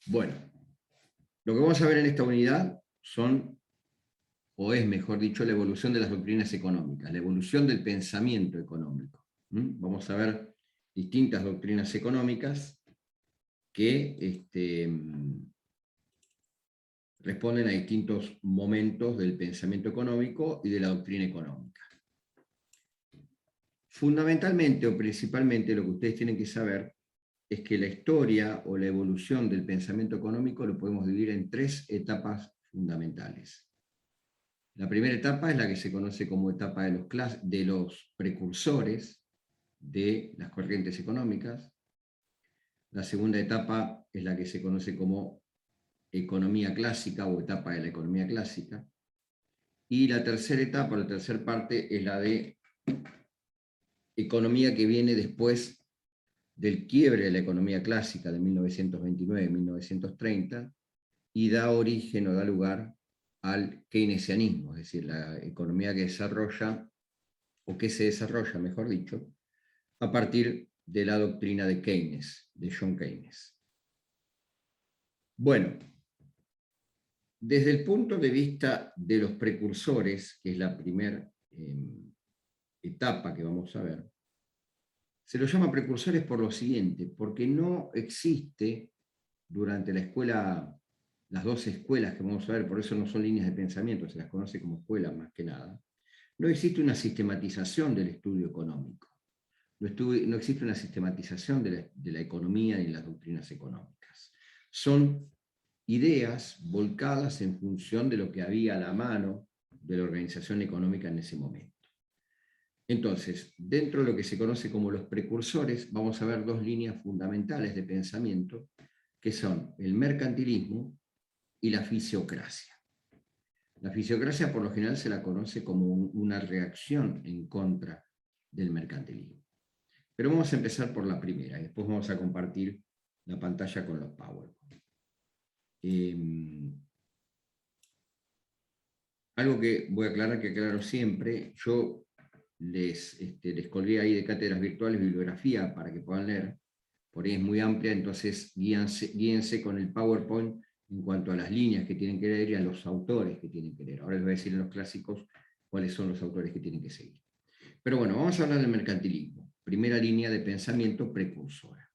Bueno, lo que vamos a ver en esta unidad o es mejor dicho, la evolución de las doctrinas económicas, la evolución del pensamiento económico. Vamos a ver distintas doctrinas económicas que responden a distintos momentos del pensamiento económico y de la doctrina económica. Fundamentalmente o principalmente lo que ustedes tienen que saber es que la historia o la evolución del pensamiento económico lo podemos dividir en tres etapas fundamentales. La primera etapa es la que se conoce como etapa de los precursores de las corrientes económicas. La segunda etapa es la que se conoce como economía clásica o etapa de la economía clásica. Y la tercera etapa, la tercera parte, es la de economía que viene después del quiebre de la economía clásica de 1929-1930 y da origen o da lugar al keynesianismo, es decir, la economía que desarrolla, o que se desarrolla, mejor dicho, a partir de la doctrina de Keynes, de John Keynes. Bueno, desde el punto de vista de los precursores, que es la primera etapa que vamos a ver, se los llama precursores por lo siguiente, porque no existe durante la escuela, las dos escuelas que vamos a ver, por eso no son líneas de pensamiento, se las conoce como escuelas más que nada, no existe una sistematización del estudio económico, no existe una sistematización de la economía ni las doctrinas económicas. Son ideas volcadas en función de lo que había a la mano de la organización económica en ese momento. Entonces, dentro de lo que se conoce como los precursores, vamos a ver dos líneas fundamentales de pensamiento, que son el mercantilismo y la fisiocracia. La fisiocracia por lo general se la conoce como una reacción en contra del mercantilismo. Pero vamos a empezar por la primera y después vamos a compartir la pantalla con los PowerPoint. Algo que voy a aclarar, que aclaro siempre, yo les colgué ahí de cátedras virtuales bibliografía para que puedan leer, por ahí es muy amplia, entonces guíense con el PowerPoint en cuanto a las líneas que tienen que leer y a los autores que tienen que leer. Ahora les voy a decir en los clásicos cuáles son los autores que tienen que seguir. Pero bueno, vamos a hablar del mercantilismo, primera línea de pensamiento precursora.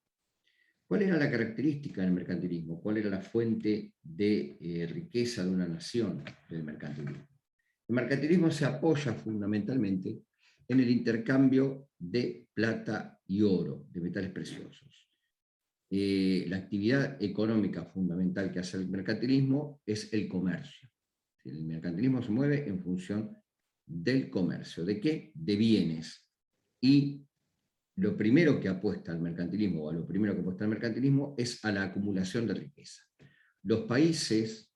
¿Cuál era la característica del mercantilismo? ¿Cuál era la fuente de riqueza de una nación del mercantilismo? El mercantilismo se apoya fundamentalmente en el intercambio de plata y oro, de metales preciosos. La actividad económica fundamental que hace el mercantilismo es el comercio. El mercantilismo se mueve en función del comercio. ¿De qué? De bienes. Y lo primero que apuesta al mercantilismo, o a lo primero que apuesta al mercantilismo, es a la acumulación de riqueza. Los países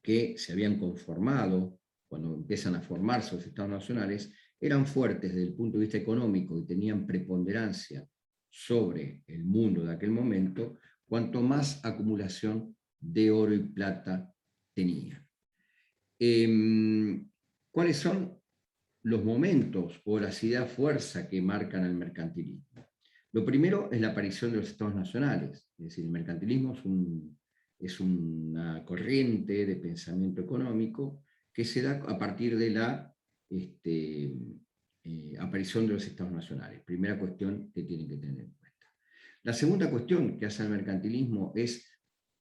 que se habían conformado, cuando empiezan a formarse los estados nacionales, eran fuertes desde el punto de vista económico y tenían preponderancia sobre el mundo de aquel momento, cuanto más acumulación de oro y plata tenían. ¿Cuáles son los momentos o las ideas fuerza que marcan el mercantilismo? Lo primero es la aparición de los estados nacionales, es decir, el mercantilismo es una corriente de pensamiento económico que se da a partir de la aparición de los estados nacionales. Primera cuestión que tienen que tener en cuenta. La segunda cuestión que hace el mercantilismo es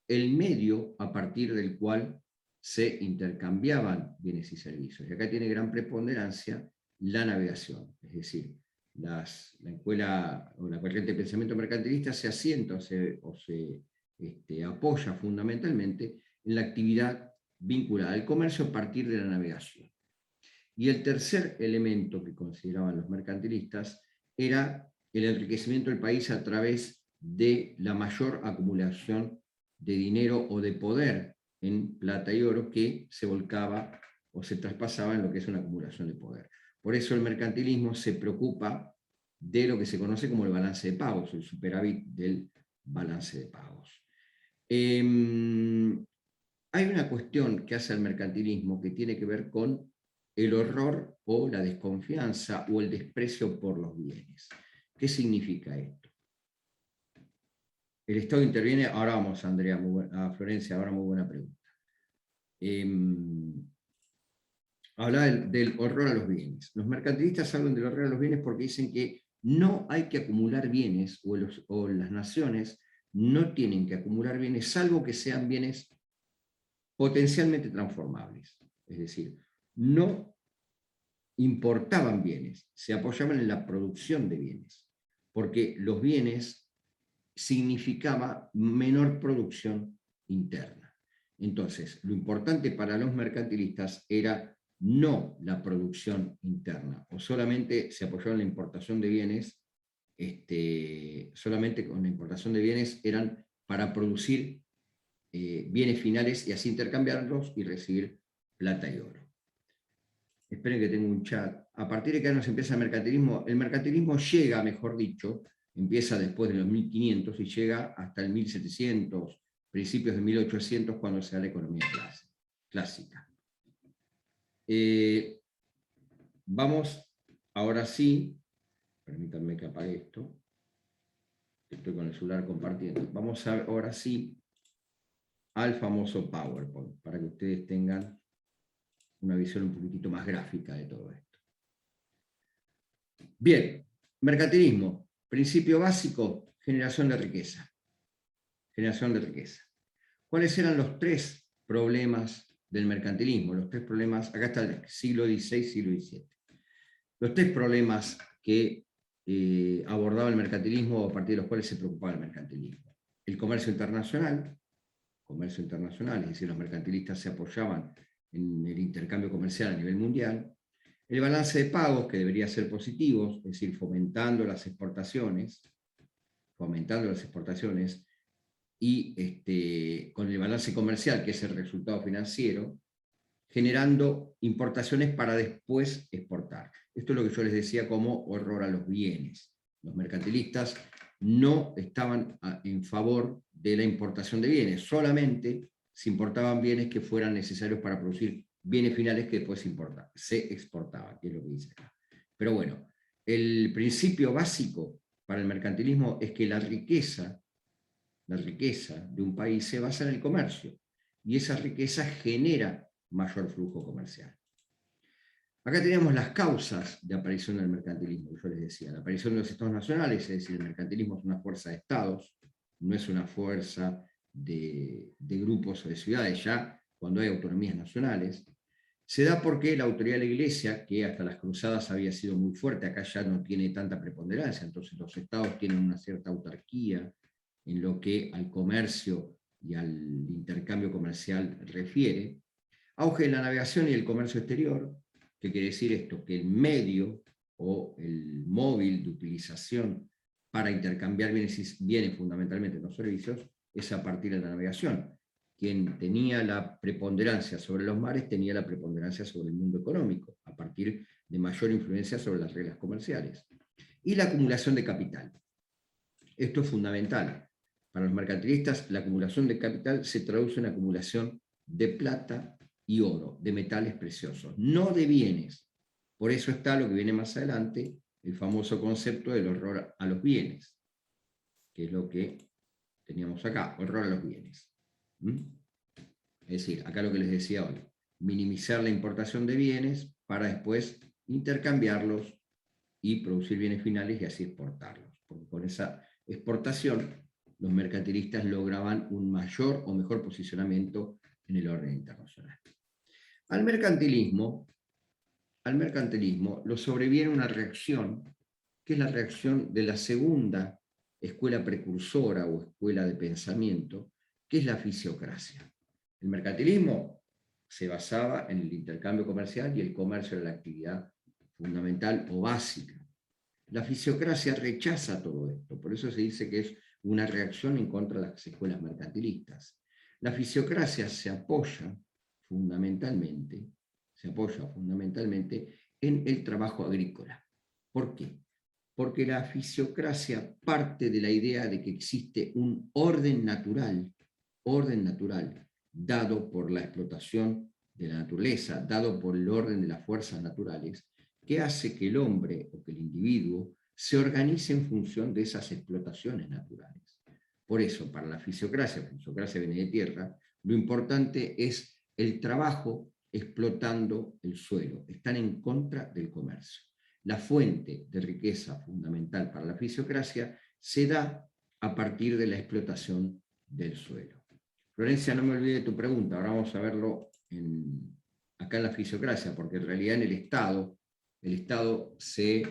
el medio a partir del cual se intercambiaban bienes y servicios. Y acá tiene gran preponderancia la navegación, es decir, la escuela o la corriente de pensamiento mercantilista se asienta o se apoya fundamentalmente en la actividad vinculada al comercio a partir de la navegación. Y el tercer elemento que consideraban los mercantilistas era el enriquecimiento del país a través de la mayor acumulación de dinero o de poder en plata y oro que se volcaba o se traspasaba en lo que es una acumulación de poder. Por eso el mercantilismo se preocupa de lo que se conoce como el balance de pagos, el superávit del balance de pagos. Hay una cuestión que hace el mercantilismo que tiene que ver con el horror o la desconfianza o el desprecio por los bienes. ¿Qué significa esto? el Estado interviene, ahora vamos, Andrea, a Florencia, ahora muy buena pregunta. Habla del horror a los bienes. Los mercantilistas hablan del horror a los bienes porque dicen que no hay que acumular bienes, o las naciones no tienen que acumular bienes, salvo que sean bienes potencialmente transformables. Es decir, no importaban bienes, se apoyaban en la producción de bienes, porque los bienes significaba menor producción interna. Entonces, lo importante para los mercantilistas era no la producción interna, o solamente se apoyaban en la importación de bienes, solamente con la importación de bienes eran para producir bienes finales y así intercambiarlos y recibir plata y oro. Esperen que tengo un chat. A partir de que nos empieza el mercantilismo llega, mejor dicho, empieza después de los 1500 y llega hasta el 1700, principios de 1800, cuando se da la economía clásica. Vamos, ahora sí, permítanme que apague esto, estoy con el celular compartiendo. Vamos ahora sí al famoso PowerPoint, para que ustedes tengan una visión un poquitito más gráfica de todo esto. Bien, mercantilismo, principio básico, generación de riqueza. Generación de riqueza. ¿Cuáles eran los tres problemas del mercantilismo? Los tres problemas, acá está el siglo XVI, siglo XVII. Los tres problemas que abordaba el mercantilismo, a partir de los cuales se preocupaba el mercantilismo. El comercio internacional, es decir, los mercantilistas se apoyaban en el intercambio comercial a nivel mundial. El balance de pagos, que debería ser positivo, es decir, fomentando las exportaciones, y con el balance comercial, que es el resultado financiero, generando importaciones para después exportar. Esto es lo que yo les decía como horror a los bienes. Los mercantilistas no estaban en favor de la importación de bienes, solamente se importaban bienes que fueran necesarios para producir bienes finales que después se exportaban, que es lo que dice acá. Pero bueno, el principio básico para el mercantilismo es que la riqueza de un país se basa en el comercio, y esa riqueza genera mayor flujo comercial. Acá tenemos las causas de aparición del mercantilismo, que yo les decía. La aparición de los estados nacionales, es decir, el mercantilismo es una fuerza de estados, no es una fuerza de grupos o de ciudades, ya cuando hay autonomías nacionales. Se da porque la autoridad de la Iglesia, que hasta las cruzadas había sido muy fuerte, acá ya no tiene tanta preponderancia, entonces los estados tienen una cierta autarquía en lo que al comercio y al intercambio comercial refiere. Auge de la navegación y el comercio exterior. ¿Qué quiere decir esto? Que el medio o el móvil de utilización para intercambiar bienes fundamentalmente, no servicios, es a partir de la navegación. Quien tenía la preponderancia sobre los mares tenía la preponderancia sobre el mundo económico, a partir de mayor influencia sobre las reglas comerciales. Y la acumulación de capital. Esto es fundamental. Para los mercantilistas, la acumulación de capital se traduce en acumulación de plata y oro, de metales preciosos, no de bienes. Por eso está lo que viene más adelante, el famoso concepto del horror a los bienes, que es lo que teníamos acá, horror a los bienes. Es decir, acá lo que les decía hoy, minimizar la importación de bienes para después intercambiarlos y producir bienes finales y así exportarlos. Porque con esa exportación los mercantilistas lograban un mayor o mejor posicionamiento en el orden internacional. Al mercantilismo lo sobreviene una reacción, que es la reacción de la segunda escuela precursora o escuela de pensamiento, que es la fisiocracia. El mercantilismo se basaba en el intercambio comercial y el comercio era la actividad fundamental o básica. La fisiocracia rechaza todo esto, por eso se dice que es una reacción en contra de las escuelas mercantilistas. La fisiocracia se apoya fundamentalmente en el trabajo agrícola. ¿Por qué? Porque la fisiocracia parte de la idea de que existe un orden natural dado por la explotación de la naturaleza, dado por el orden de las fuerzas naturales, que hace que el hombre o que el individuo se organice en función de esas explotaciones naturales. Por eso, para la fisiocracia viene de tierra, lo importante es el trabajo explotando el suelo. Están en contra del comercio. La fuente de riqueza fundamental para la fisiocracia se da a partir de la explotación del suelo. Florencia, no me olvide tu pregunta, ahora vamos a verlo acá en la fisiocracia, porque en realidad en el Estado se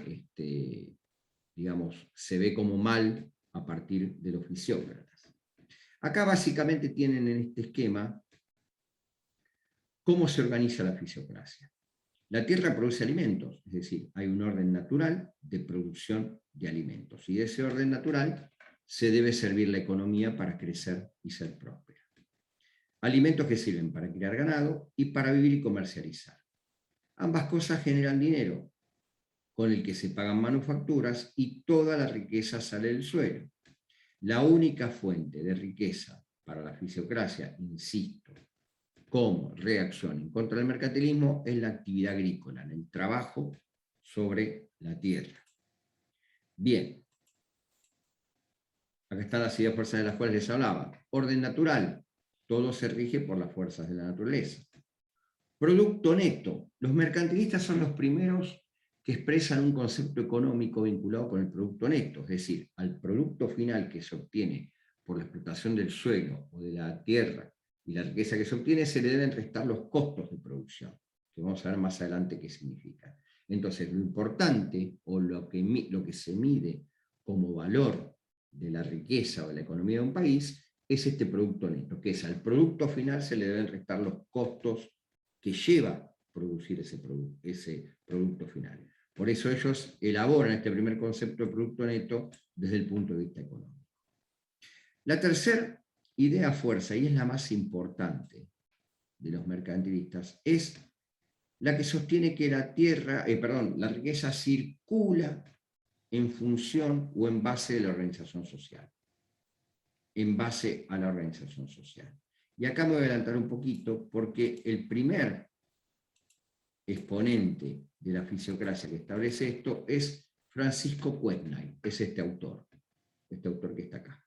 ve como mal a partir de los fisiócratas. Acá básicamente tienen en este esquema cómo se organiza la fisiocracia. La tierra produce alimentos, es decir, hay un orden natural de producción de alimentos, y de ese orden natural se debe servir la economía para crecer y ser próspera. Alimentos que sirven para criar ganado y para vivir y comercializar. Ambas cosas generan dinero, con el que se pagan manufacturas y toda la riqueza sale del suelo. La única fuente de riqueza para la fisiocracia, insisto, como reacción en contra del mercantilismo, es la actividad agrícola, el trabajo sobre la tierra. Bien, acá están las ideas fuerzas de las cuales les hablaba. Orden natural, todo se rige por las fuerzas de la naturaleza. Producto neto, los mercantilistas son los primeros que expresan un concepto económico vinculado con el producto neto, es decir, al producto final que se obtiene por la explotación del suelo o de la tierra y la riqueza que se obtiene, se le deben restar los costos de producción, que vamos a ver más adelante qué significa. Entonces, lo importante, o lo que se mide como valor de la riqueza o de la economía de un país, es este producto neto, que es al producto final se le deben restar los costos que lleva producir ese producto final. Por eso ellos elaboran este primer concepto de producto neto desde el punto de vista económico. La tercera idea fuerza, y es la más importante de los mercantilistas, es la que sostiene que la riqueza circula en función o en base de la organización social. En base a la organización social. Y acá me voy a adelantar un poquito porque el primer exponente de la fisiocracia que establece esto es Francisco Quesnay, es este autor que está acá.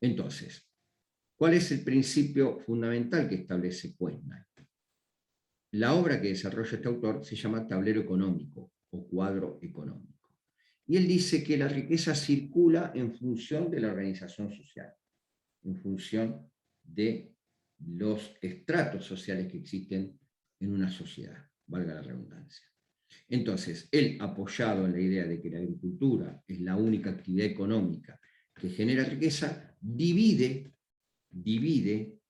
Entonces, ¿cuál es el principio fundamental que establece Quesnay? La obra que desarrolla este autor se llama Tablero Económico o Cuadro Económico. Y él dice que la riqueza circula en función de la organización social, en función de los estratos sociales que existen en una sociedad, valga la redundancia. Entonces, él, apoyado en la idea de que la agricultura es la única actividad económica que genera riqueza, divide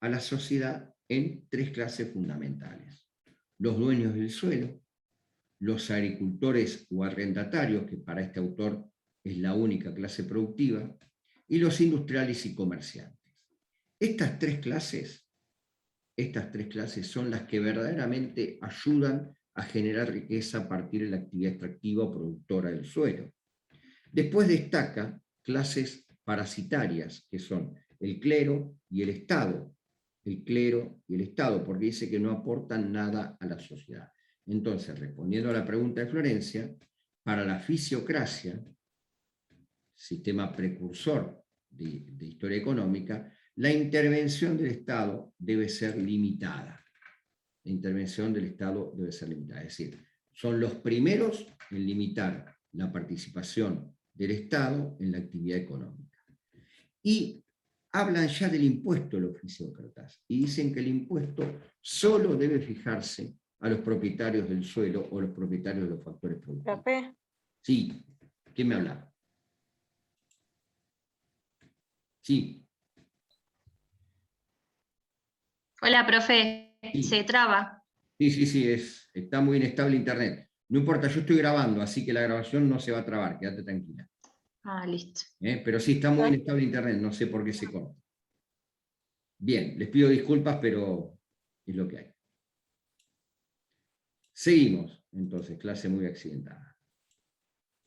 a la sociedad en tres clases fundamentales. Los dueños del suelo, los agricultores o arrendatarios, que para este autor es la única clase productiva, y los industriales y comerciantes. Estas tres clases son las que verdaderamente ayudan a generar riqueza a partir de la actividad extractiva o productora del suelo. Después destaca clases parasitarias, que son el clero y el Estado. El clero y el Estado, porque dice que no aportan nada a la sociedad. Entonces, respondiendo a la pregunta de Florencia, para la fisiocracia, sistema precursor de historia económica, la intervención del Estado debe ser limitada. La intervención del Estado debe ser limitada. Es decir, son los primeros en limitar la participación del Estado en la actividad económica. Y hablan ya del impuesto los fisiócratas y dicen que el impuesto solo debe fijarse a los propietarios del suelo o los propietarios de los factores productivos. Profe. Sí, ¿quién me habla? Sí. Hola, profe, Sí. se traba. Sí, está muy inestable internet. No importa, yo estoy grabando, así que la grabación no se va a trabar, quédate tranquila. Ah, listo. Pero sí, está muy inestable internet, no sé por qué se corta. Bien, les pido disculpas, pero es lo que hay. Seguimos, entonces, clase muy accidentada.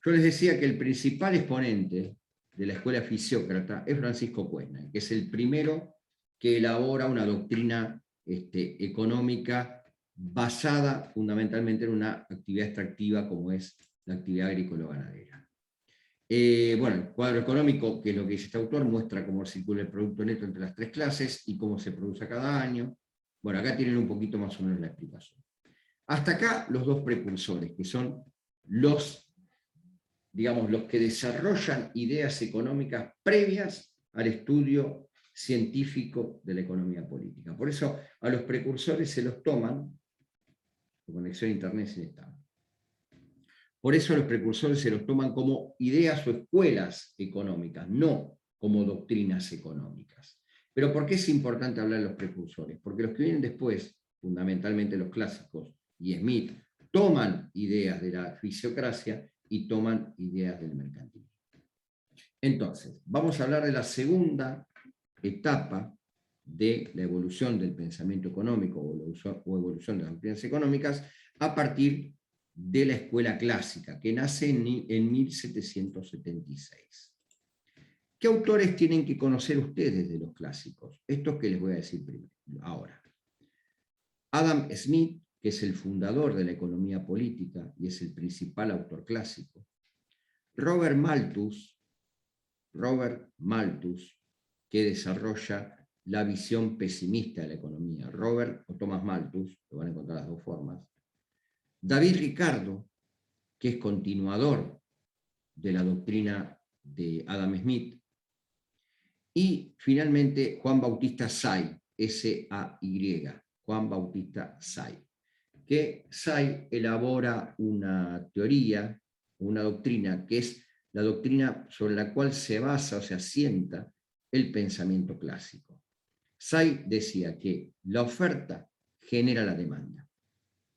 Yo les decía que el principal exponente de la escuela fisiócrata es Francisco Quesnay, que es el primero que elabora una doctrina económica basada fundamentalmente en una actividad extractiva como es la actividad agrícola-ganadera. Bueno, el cuadro económico, que es lo que dice este autor, muestra cómo circula el producto neto entre las tres clases y cómo se produce cada año. Bueno, acá tienen un poquito más o menos la explicación. Hasta acá los dos precursores, que son los, digamos, los que desarrollan ideas económicas previas al estudio científico de la economía política. Por eso a los precursores se los toman, la conexión a internet es inestable. Por eso los precursores se los toman como ideas o escuelas económicas, no como doctrinas económicas. Pero ¿por qué es importante hablar de los precursores? Porque los que vienen después, fundamentalmente los clásicos y Smith, toman ideas de la fisiocracia y toman ideas del mercantilismo. Entonces, vamos a hablar de la segunda etapa de la evolución del pensamiento económico o evolución de las doctrinas económicas a partir de la escuela clásica, que nace en 1776. ¿Qué autores tienen que conocer ustedes de los clásicos? Estos que les voy a decir primero, ahora. Adam Smith, que es el fundador de la economía política y es el principal autor clásico. Robert Malthus, que desarrolla la visión pesimista de la economía. Robert o Thomas Malthus, lo van a encontrar las dos formas. David Ricardo, que es continuador de la doctrina de Adam Smith. Y finalmente Juan Bautista Say, S-A-Y, Juan Bautista Say, que Say elabora una teoría, una doctrina, que es la doctrina sobre la cual se basa o se asienta el pensamiento clásico. Say decía que la oferta genera la demanda.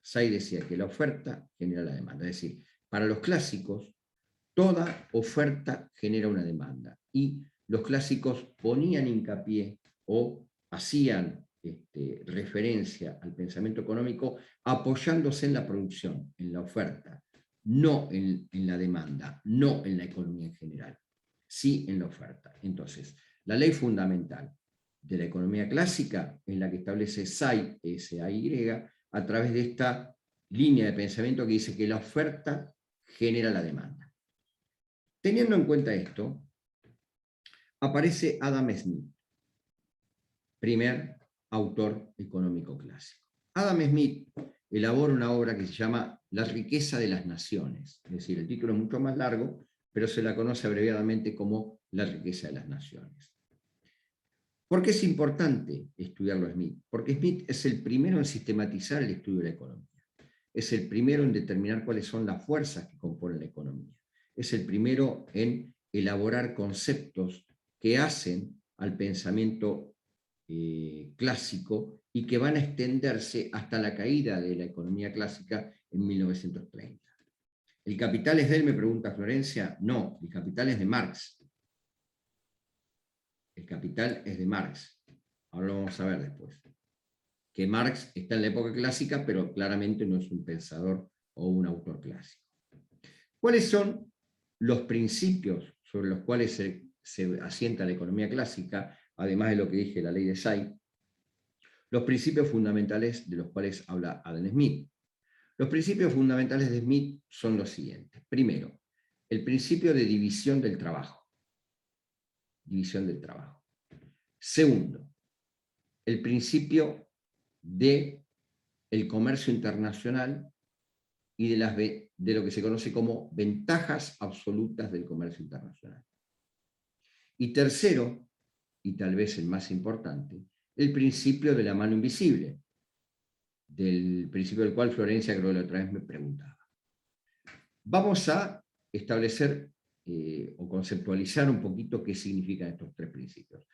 Say decía que la oferta genera la demanda. Es decir, para los clásicos, toda oferta genera una demanda. Y los clásicos ponían hincapié o hacían referencia al pensamiento económico apoyándose en la producción, en la oferta, no en la demanda, no en la economía en general, sí en la oferta. Entonces, la ley fundamental de la economía clásica es la que establece Say, S-A-Y, a través de esta línea de pensamiento que dice que la oferta genera la demanda. Teniendo en cuenta esto, aparece Adam Smith, primer autor económico clásico. Adam Smith elabora una obra que se llama La riqueza de las naciones, es decir, el título es mucho más largo, pero se la conoce abreviadamente como La riqueza de las naciones. ¿Por qué es importante estudiarlo a Smith? Porque Smith es el primero en sistematizar el estudio de la economía. Es el primero en determinar cuáles son las fuerzas que componen la economía. Es el primero en elaborar conceptos que hacen al pensamiento clásico y que van a extenderse hasta la caída de la economía clásica en 1930. ¿El capital es de él, me pregunta Florencia? No, el capital es de Marx. El capital es de Marx. Ahora lo vamos a ver después. Que Marx está en la época clásica, pero claramente no es un pensador o un autor clásico. ¿Cuáles son los principios sobre los cuales se asienta la economía clásica, además de lo que dije, la ley de Say? Los principios fundamentales de los cuales habla Adam Smith. Los principios fundamentales de Smith son los siguientes. Primero, el principio de división del trabajo. División del trabajo. Segundo, el principio de el comercio internacional y de lo que se conoce como ventajas absolutas del comercio internacional. Y tercero, y tal vez el más importante, el principio de la mano invisible, del principio del cual Florencia, creo que la otra vez me preguntaba. Vamos a establecer o conceptualizar un poquito qué significan estos tres principios.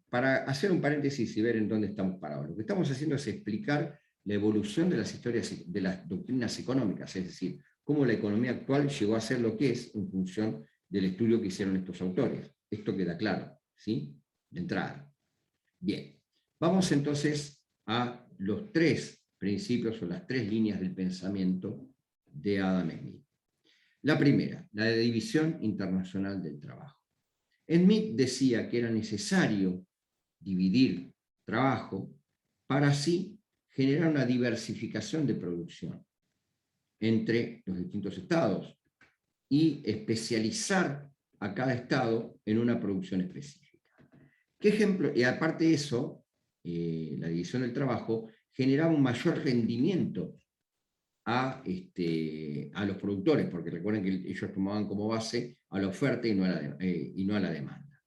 Para hacer un paréntesis y ver en dónde estamos parados, lo que estamos haciendo es explicar la evolución de las historias, de las doctrinas económicas, es decir, cómo la economía actual llegó a ser lo que es en función del estudio que hicieron estos autores. Esto queda claro, ¿sí? De entrada. Bien, vamos entonces a los tres principios o las tres líneas del pensamiento de Adam Smith. La primera, la de división internacional del trabajo. Smith decía que era necesario dividir trabajo para así generar una diversificación de producción entre los distintos estados y especializar a cada estado en una producción específica. ¿Qué ejemplo? Y aparte de eso, la división del trabajo generaba un mayor rendimiento a los productores, porque recuerden que ellos tomaban como base a la oferta y no a la demanda.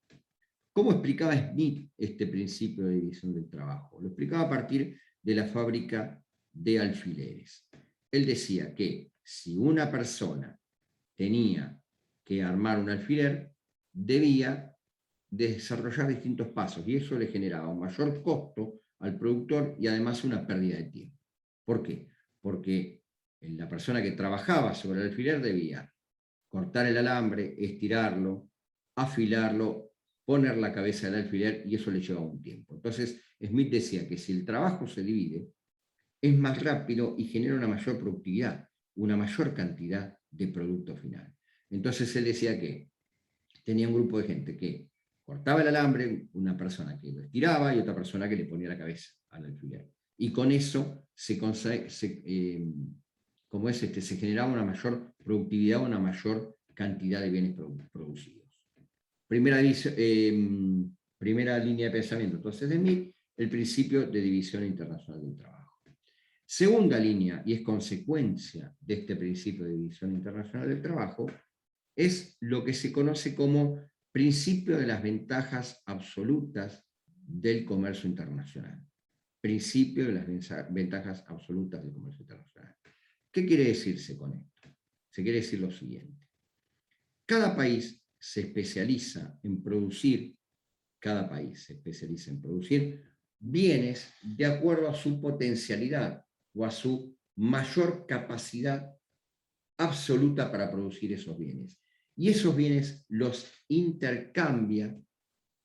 ¿Cómo explicaba Smith este principio de división del trabajo? Lo explicaba a partir de la fábrica de alfileres. Él decía que si una persona tenía que armar un alfiler, debía desarrollar distintos pasos, y eso le generaba un mayor costo al productor y además una pérdida de tiempo. ¿Por qué? Porque la persona que trabajaba sobre el alfiler debía cortar el alambre, estirarlo, afilarlo, poner la cabeza del alfiler, y eso le lleva un tiempo. Entonces, Smith decía que si el trabajo se divide, es más rápido y genera una mayor productividad, una mayor cantidad de producto final. Entonces, él decía que tenía un grupo de gente que cortaba el alambre, una persona que lo estiraba y otra persona que le ponía la cabeza al alfiler. Y con eso se generaba una mayor productividad, una mayor cantidad de bienes producidos. Primera línea de pensamiento, entonces, de Smith, el principio de división internacional del trabajo. Segunda línea, y es consecuencia de este principio de división internacional del trabajo, es lo que se conoce como principio de las ventajas absolutas del comercio internacional. Principio de las ventajas absolutas del comercio internacional. ¿Qué quiere decirse con esto? Se quiere decir lo siguiente. Cada país se especializa en producir bienes de acuerdo a su potencialidad o a su mayor capacidad absoluta para producir esos bienes. Y esos bienes los intercambia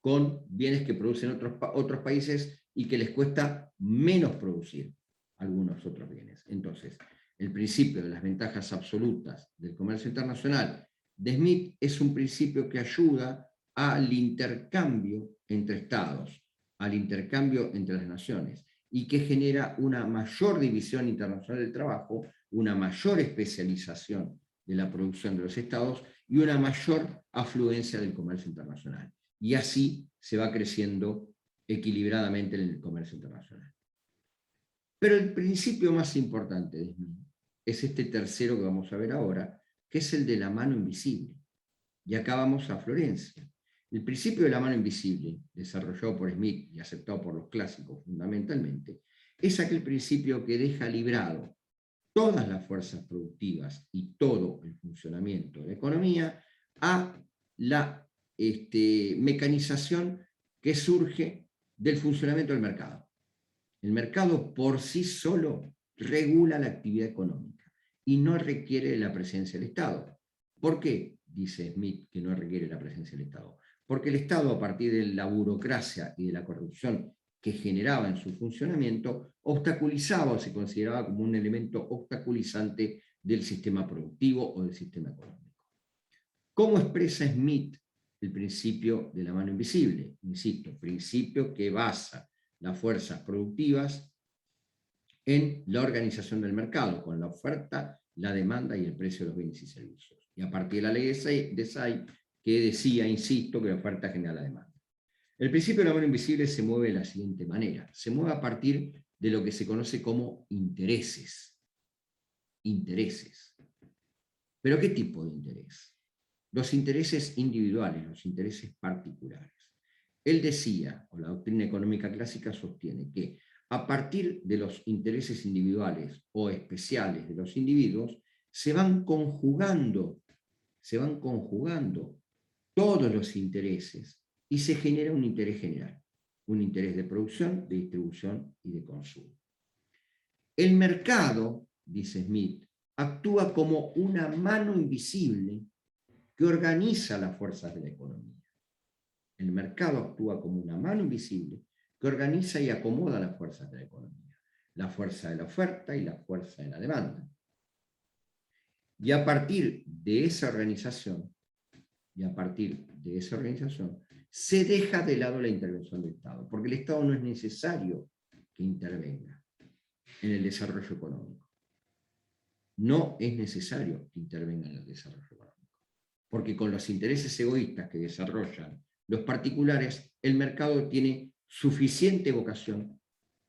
con bienes que producen otros países y que les cuesta menos producir algunos otros bienes. Entonces, el principio de las ventajas absolutas del comercio internacional de Smith es un principio que ayuda al intercambio entre estados, al intercambio entre las naciones, y que genera una mayor división internacional del trabajo, una mayor especialización de la producción de los estados y una mayor afluencia del comercio internacional. Y así se va creciendo equilibradamente en el comercio internacional. Pero el principio más importante de Smith es este tercero que vamos a ver ahora, que es el de la mano invisible. Y acá vamos a Florencia. El principio de la mano invisible, desarrollado por Smith y aceptado por los clásicos fundamentalmente, es aquel principio que deja librado todas las fuerzas productivas y todo el funcionamiento de la economía a la mecanización que surge del funcionamiento del mercado. El mercado por sí solo regula la actividad económica y no requiere la presencia del Estado. ¿Por qué? Dice Smith que no requiere la presencia del Estado. Porque el Estado, a partir de la burocracia y de la corrupción que generaba en su funcionamiento, obstaculizaba o se consideraba como un elemento obstaculizante del sistema productivo o del sistema económico. ¿Cómo expresa Smith el principio de la mano invisible? Insisto, principio que basa las fuerzas productivas en la organización del mercado, con la oferta, la demanda y el precio de los bienes y servicios. Y a partir de la ley de Say, que decía, insisto, que la oferta genera la demanda. El principio de la mano invisible se mueve de la siguiente manera. Se mueve a partir de lo que se conoce como intereses. Intereses. ¿Pero qué tipo de interés? Los intereses individuales, los intereses particulares. Él decía, o la doctrina económica clásica sostiene, que a partir de los intereses individuales o especiales de los individuos, se van conjugando todos los intereses y se genera un interés general, un interés de producción, de distribución y de consumo. El mercado, dice Smith, actúa como una mano invisible que organiza las fuerzas de la economía. El mercado actúa como una mano invisible que organiza y acomoda las fuerzas de la economía, la fuerza de la oferta y la fuerza de la demanda. Y a partir de esa organización, se deja de lado la intervención del Estado, porque el Estado no es necesario que intervenga en el desarrollo económico. No es necesario que intervenga en el desarrollo económico. porque con los intereses egoístas que desarrollan los particulares, el mercado tiene suficiente vocación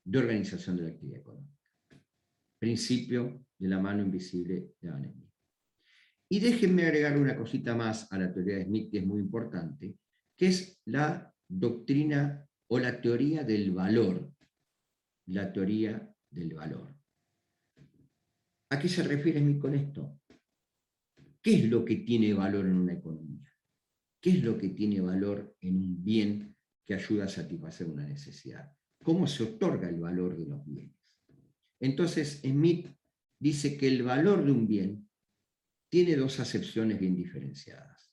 de organización de la actividad económica. Principio de la mano invisible de Adam Smith. Y déjenme agregar una cosita más a la teoría de Smith, que es muy importante, que es la doctrina o la teoría del valor. La teoría del valor. ¿A qué se refiere Smith con esto? ¿Qué es lo que tiene valor en una economía? ¿Qué es lo que tiene valor en un bien que ayuda a satisfacer una necesidad? ¿Cómo se otorga el valor de los bienes? Entonces, Smith dice que el valor de un bien tiene dos acepciones bien diferenciadas: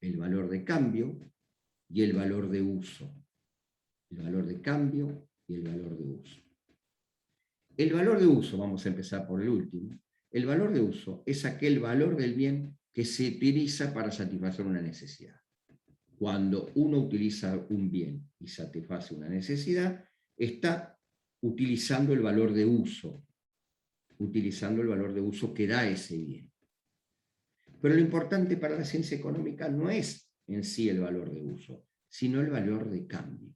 el valor de cambio y el valor de uso. El valor de cambio y el valor de uso. El valor de uso, vamos a empezar por el último, el valor de uso es aquel valor del bien que se utiliza para satisfacer una necesidad. Cuando uno utiliza un bien y satisface una necesidad, está utilizando el valor de uso, que da ese bien. Pero lo importante para la ciencia económica no es en sí el valor de uso, sino el valor de cambio.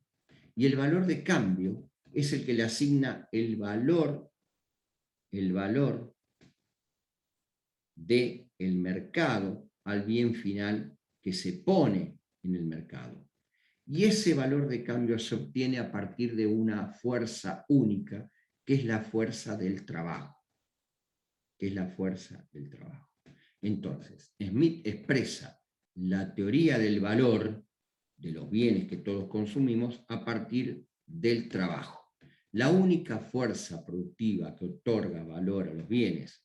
Y el valor de cambio es el que le asigna el valor del mercado al bien final que se pone en el mercado. Y ese valor de cambio se obtiene a partir de una fuerza única, que es la fuerza del trabajo. Entonces, Smith expresa la teoría del valor de los bienes que todos consumimos a partir del trabajo. La única fuerza productiva que otorga valor a los bienes,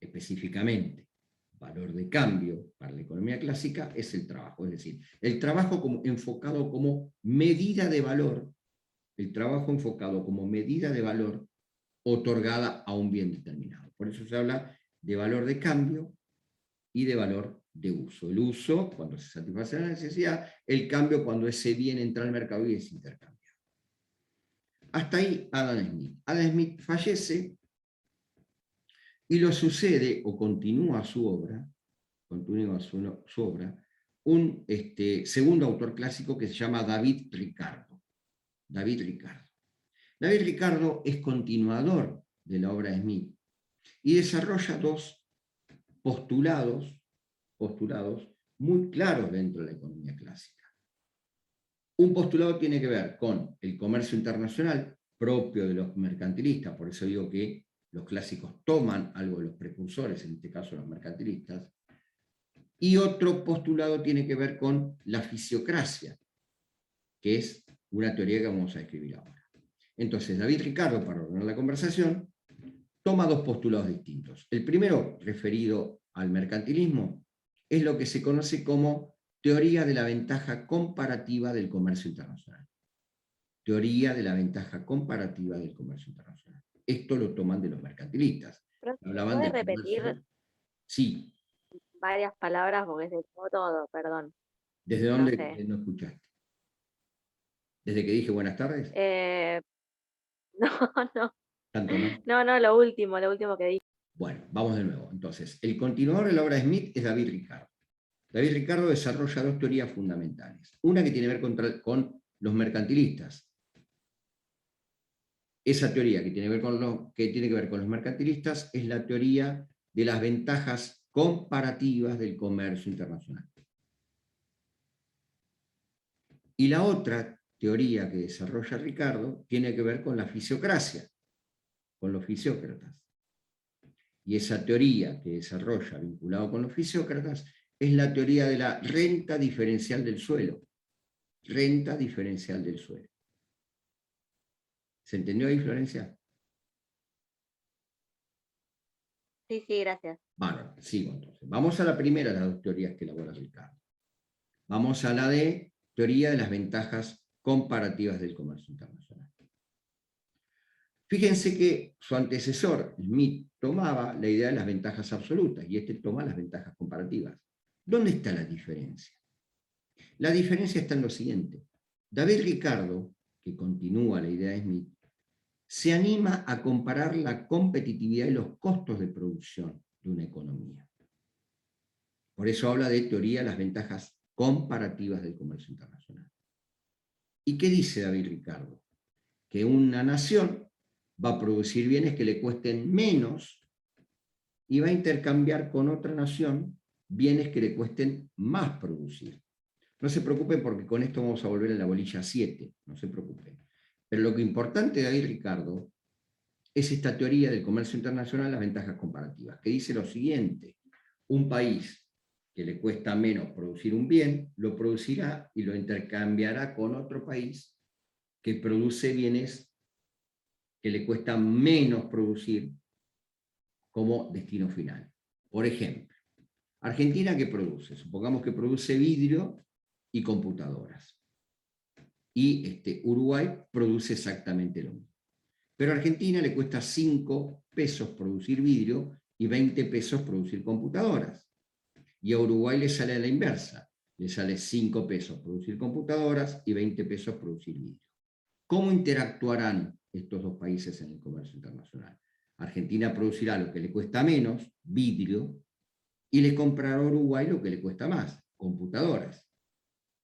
específicamente valor de cambio para la economía clásica, es el trabajo. Es decir, el trabajo enfocado como medida de valor, otorgada a un bien determinado. Por eso se habla de valor de cambio y de valor de uso. El uso, cuando se satisface la necesidad; el cambio, cuando ese bien entra al mercado y es intercambiado. Hasta ahí Adam Smith. Adam Smith fallece y lo sucede, o continúa su obra, un segundo autor clásico que se llama David Ricardo. David Ricardo es continuador de la obra de Smith y desarrolla dos postulados muy claros dentro de la economía clásica. Un postulado tiene que ver con el comercio internacional propio de los mercantilistas, por eso digo que los clásicos toman algo de los precursores, en este caso los mercantilistas, y otro postulado tiene que ver con la fisiocracia, que es una teoría que vamos a describir ahora. Entonces, David Ricardo, para ordenar la conversación, toma dos postulados distintos. El primero, referido al mercantilismo, es lo que se conoce como teoría de la ventaja comparativa del comercio internacional. Teoría de la ventaja comparativa del comercio internacional. Esto lo toman de los mercantilistas. Hablaban ¿Puede del repetir comercio. Sí. varias palabras porque se fue todo, perdón? ¿Desde No dónde sé. no escuchaste? ¿Desde que dije buenas tardes? No, no. ¿Tanto no? No, lo último que dije. Bueno, vamos de nuevo. Entonces, el continuador de la obra de Smith es David Ricardo. David Ricardo desarrolla dos teorías fundamentales. Una que tiene que ver con los mercantilistas. Esa teoría que tiene que ver con los mercantilistas es la teoría de las ventajas comparativas del comercio internacional. Y la otra teoría que desarrolla Ricardo tiene que ver con la fisiocracia, con los fisiócratas. Y esa teoría que desarrolla vinculado con los fisiócratas es la teoría de la renta diferencial del suelo. Renta diferencial del suelo. ¿Se entendió ahí, Florencia? Sí, gracias. Bueno, sigo entonces. Vamos a la primera de las dos teorías que elabora Ricardo. Vamos a la de teoría de las ventajas comparativas del comercio internacional. Fíjense que su antecesor, Smith, tomaba la idea de las ventajas absolutas y este toma las ventajas comparativas. ¿Dónde está la diferencia? La diferencia está en lo siguiente. David Ricardo, que continúa la idea de Smith, se anima a comparar la competitividad y los costos de producción de una economía. Por eso habla de teoría de las ventajas comparativas del comercio internacional. ¿Y qué dice David Ricardo? Que una nación va a producir bienes que le cuesten menos y va a intercambiar con otra nación bienes que le cuesten más producir. No se preocupen porque con esto vamos a volver a la bolilla 7, no se preocupen. Pero lo que es importante de David Ricardo es esta teoría del comercio internacional, las ventajas comparativas, que dice lo siguiente: un país que le cuesta menos producir un bien, lo producirá y lo intercambiará con otro país que produce bienes que le cuesta menos producir como destino final. Por ejemplo, Argentina, ¿qué produce? Supongamos que produce vidrio y computadoras. Y Uruguay produce exactamente lo mismo. Pero a Argentina le cuesta 5 pesos producir vidrio y 20 pesos producir computadoras. Y a Uruguay le sale a la inversa. Le sale 5 pesos producir computadoras y 20 pesos producir vidrio. ¿Cómo interactuarán estos dos países en el comercio internacional? Argentina producirá lo que le cuesta menos, vidrio, y le comprará a Uruguay lo que le cuesta más, computadoras.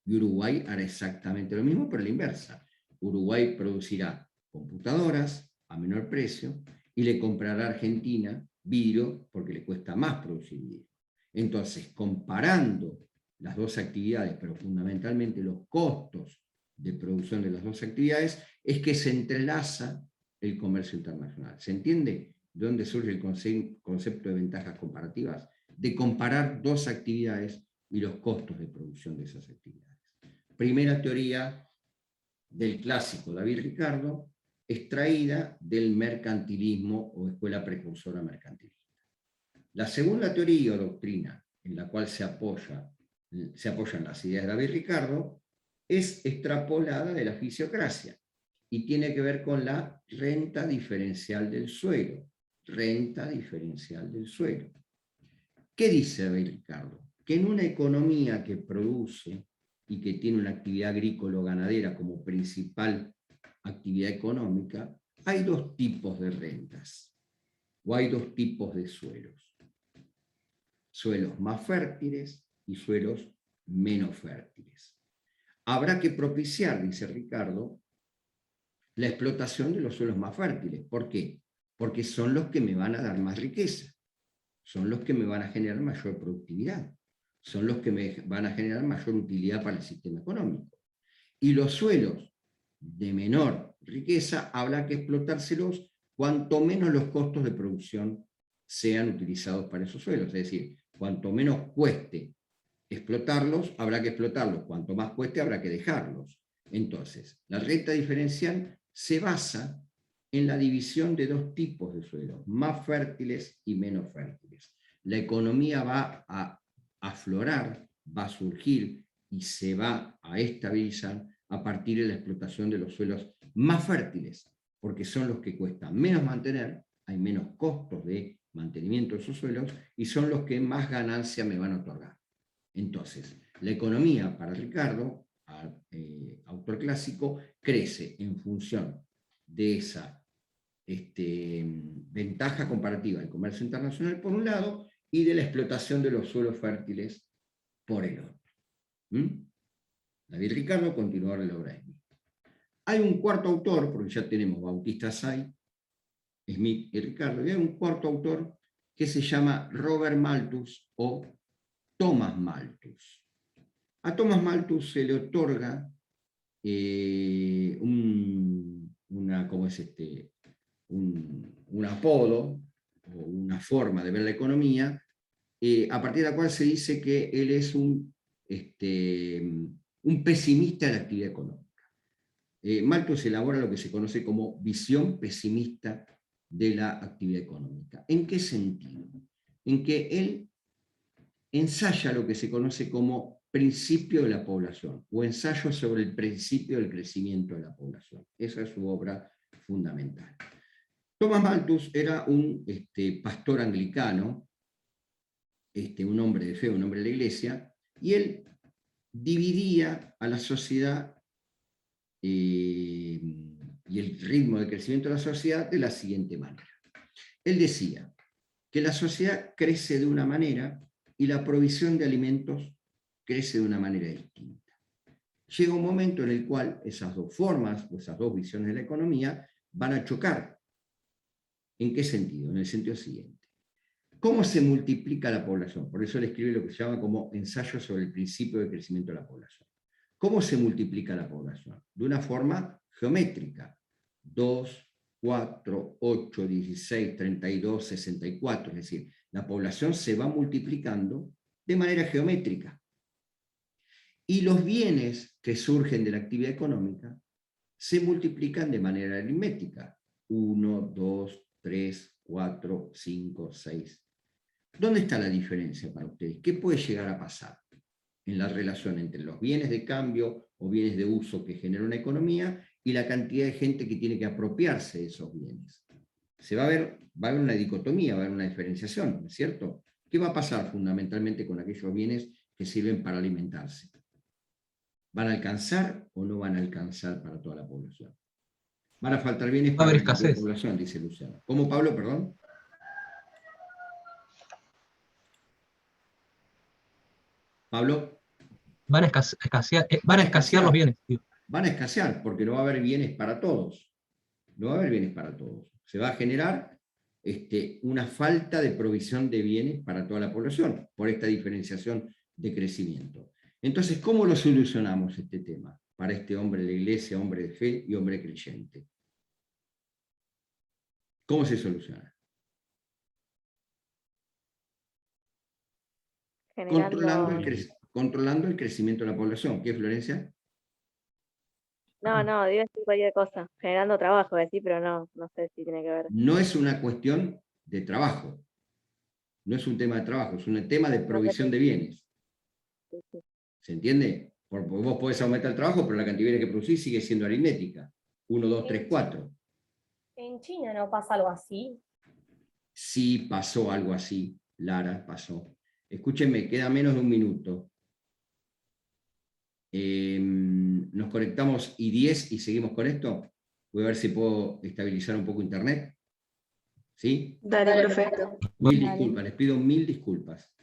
Y Uruguay hará exactamente lo mismo, pero a la inversa. Uruguay producirá computadoras a menor precio y le comprará a Argentina vidrio porque le cuesta más producir vidrio. Entonces, comparando las dos actividades, pero fundamentalmente los costos de producción de las dos actividades, es que se entrelaza el comercio internacional. ¿Se entiende de dónde surge el concepto de ventajas comparativas? De comparar dos actividades y los costos de producción de esas actividades. Primera teoría del clásico David Ricardo, extraída del mercantilismo o escuela precursora mercantilista. La segunda teoría o doctrina en la cual se apoyan las ideas de David Ricardo es extrapolada de la fisiocracia y tiene que ver con la renta diferencial del suelo. Renta diferencial del suelo. ¿Qué dice David Ricardo? Que en una economía que produce y que tiene una actividad agrícola o ganadera como principal actividad económica, hay dos tipos de rentas, o hay dos tipos de suelos. Suelos más fértiles y suelos menos fértiles. Habrá que propiciar, dice Ricardo, la explotación de los suelos más fértiles. ¿Por qué? Porque son los que me van a dar más riqueza, son los que me van a generar mayor productividad, son los que me van a generar mayor utilidad para el sistema económico. Y los suelos de menor riqueza habrá que explotárselos cuanto menos los costos de producción sean utilizados para esos suelos. Es decir, cuanto menos cueste explotarlos, habrá que explotarlos. Cuanto más cueste, habrá que dejarlos. Entonces, la renta diferencial se basa en la división de dos tipos de suelos, más fértiles y menos fértiles. La economía va a aflorar, va a surgir y se va a estabilizar a partir de la explotación de los suelos más fértiles, porque son los que cuestan menos mantener, hay menos costos de mantenimiento de esos suelos y son los que más ganancia me van a otorgar. Entonces, la economía para Ricardo, autor clásico, crece en función de esa ventaja comparativa del comercio internacional por un lado y de la explotación de los suelos fértiles por el otro. David Ricardo, continuador de la obra de Smith. Hay un cuarto autor, porque ya tenemos Bautista Say, Smith y Ricardo, y hay un cuarto autor que se llama Robert Malthus o Thomas Malthus. A Thomas Malthus se le otorga un apodo o una forma de ver la economía, a partir de la cual se dice que él es un pesimista de la actividad económica. Malthus elabora lo que se conoce como visión pesimista de la actividad económica. ¿En qué sentido? En que él ensaya lo que se conoce como principio de la población, o ensayo sobre el principio del crecimiento de la población. Esa es su obra fundamental. Thomas Malthus era un pastor anglicano, un hombre de fe, un hombre de la iglesia, y él dividía a la sociedad y el ritmo de crecimiento de la sociedad de la siguiente manera. Él decía que la sociedad crece de una manera y la provisión de alimentos crece de una manera distinta. Llega un momento en el cual esas dos formas, o esas dos visiones de la economía, van a chocar. ¿En qué sentido? En el sentido siguiente. ¿Cómo se multiplica la población? Por eso él escribe lo que se llama como ensayo sobre el principio de crecimiento de la población. ¿Cómo se multiplica la población? De una forma geométrica. 2, 4, 8, 16, 32, 64. Es decir, la población se va multiplicando de manera geométrica. Y los bienes que surgen de la actividad económica se multiplican de manera aritmética. 1, 2, 3, 4, 5, 6. ¿Dónde está la diferencia para ustedes? ¿Qué puede llegar a pasar en la relación entre los bienes de cambio o bienes de uso que genera una economía y la cantidad de gente que tiene que apropiarse de esos bienes? Va a haber una dicotomía, va a haber una diferenciación, ¿no es cierto? ¿Qué va a pasar fundamentalmente con aquellos bienes que sirven para alimentarse? ¿Van a alcanzar o no van a alcanzar para toda la población? Van a faltar bienes para la cantidad de población, dice Luciano. ¿Cómo, Pablo, perdón? Pablo. Van a escasear los bienes. Tío. Van a escasear porque no va a haber bienes para todos. No va a haber bienes para todos. Se va a generar una falta de provisión de bienes para toda la población por esta diferenciación de crecimiento. Entonces, ¿cómo lo solucionamos este tema para este hombre de la iglesia, hombre de fe y hombre creyente? ¿Cómo generando... Controlando el crecimiento de la población. ¿Qué, Florencia? No, digo decir cualquier cosa. Generando trabajo, decir, pero no sé si tiene que ver. No es una cuestión de trabajo. No es un tema de trabajo, es un tema de provisión de bienes. ¿Se entiende? Porque vos podés aumentar el trabajo, pero la cantidad de bienes que producís sigue siendo aritmética. 1, 2, 3, 4. ¿En China no pasa algo así? Sí pasó algo así, Lara, pasó. Escúchenme, queda menos de un minuto. Nos conectamos I10 y seguimos con esto. Voy a ver si puedo estabilizar un poco internet. ¿Sí? Dale, profe. Mil disculpas, les pido 1000 disculpas.